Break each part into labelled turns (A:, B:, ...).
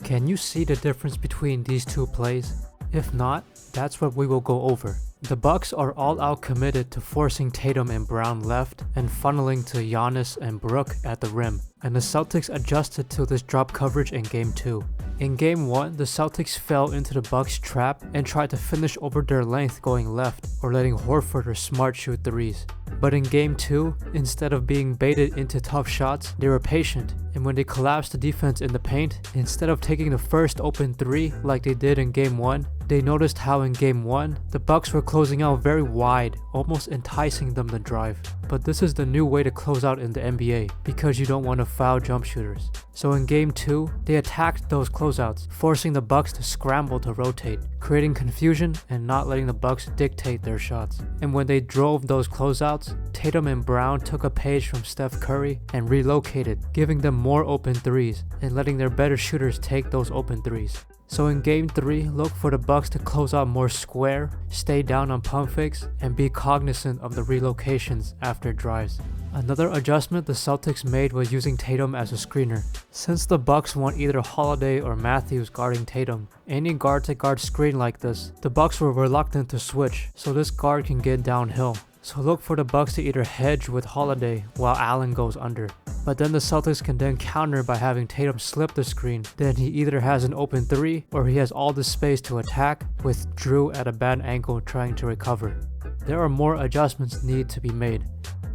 A: Can you see the difference between these two plays? If not, that's what we will go over. The Bucks are all out committed to forcing Tatum and Brown left and funneling to Giannis and Brook at the rim, and the Celtics adjusted to this drop coverage in Game 2. In Game 1, the Celtics fell into the Bucks' trap and tried to finish over their length going left or letting Horford or Smart shoot threes. But in Game 2, instead of being baited into tough shots, they were patient, and when they collapsed the defense in the paint, instead of taking the first open three like they did in Game 1, they noticed how in Game 1, the Bucks were closing out very wide, almost enticing them to drive. But this is the new way to close out in the NBA, because you don't want to foul jump shooters. So in Game 2, they attacked those closeouts, forcing the Bucks to scramble to rotate, creating confusion and not letting the Bucks dictate their shots. And when they drove those closeouts, Tatum and Brown took a page from Steph Curry and relocated, giving them more open threes and letting their better shooters take those open threes. So in Game 3, look for the Bucks to close out more square, stay down on pump fakes, and be cognizant of the relocations after drives. Another adjustment the Celtics made was using Tatum as a screener. Since the Bucks want either Holiday or Matthews guarding Tatum, any guard-to-guard screen like this, the Bucks were reluctant to switch, so this guard can get downhill. So look for the Bucks to either hedge with Holiday while Allen goes under. But then the Celtics can then counter by having Tatum slip the screen. Then he either has an open three or he has all the space to attack, with Drew at a bad angle trying to recover. There are more adjustments need to be made.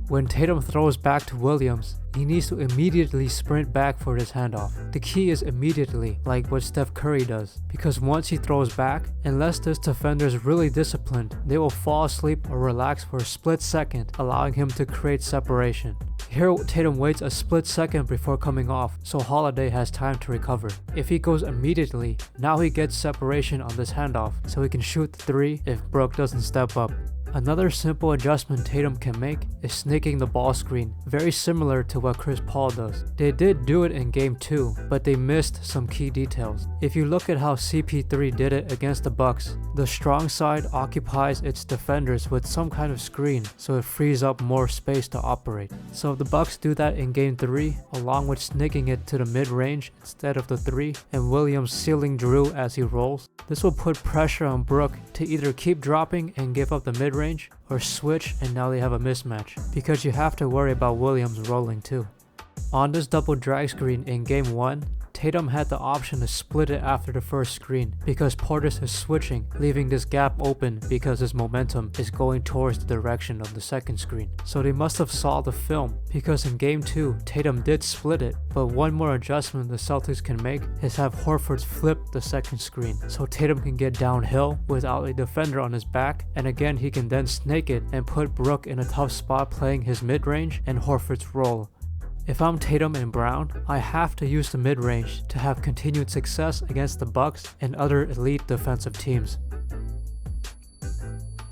A: When Tatum throws back to Williams, he needs to immediately sprint back for this handoff. The key is immediately, like what Steph Curry does, because once he throws back, unless this defender is really disciplined, they will fall asleep or relax for a split second, allowing him to create separation. Here Tatum waits a split second before coming off, so Holiday has time to recover. If he goes immediately, now he gets separation on this handoff, so he can shoot the three if Brook doesn't step up. Another simple adjustment Tatum can make is snaking the ball screen, very similar to what Chris Paul does. They did do it in Game 2, but they missed some key details. If you look at how CP3 did it against the Bucks, the strong side occupies its defenders with some kind of screen, so it frees up more space to operate. So if the Bucks do that in Game 3, along with snaking it to the mid-range instead of the 3, and Williams sealing Drew as he rolls, this will put pressure on Brook to either keep dropping and give up the mid-range, or switch and now they have a mismatch, because you have to worry about Williams rolling too. On this double drag screen in Game 1, Tatum had the option to split it after the first screen because Portis is switching, leaving this gap open because his momentum is going towards the direction of the second screen. So they must have saw the film, because in Game 2, Tatum did split it, but one more adjustment the Celtics can make is have Horford flip the second screen, so Tatum can get downhill without a defender on his back, and again he can then snake it and put Brook in a tough spot playing his mid-range and Horford's roll. If I'm Tatum and Brown, I have to use the mid-range to have continued success against the Bucks and other elite defensive teams.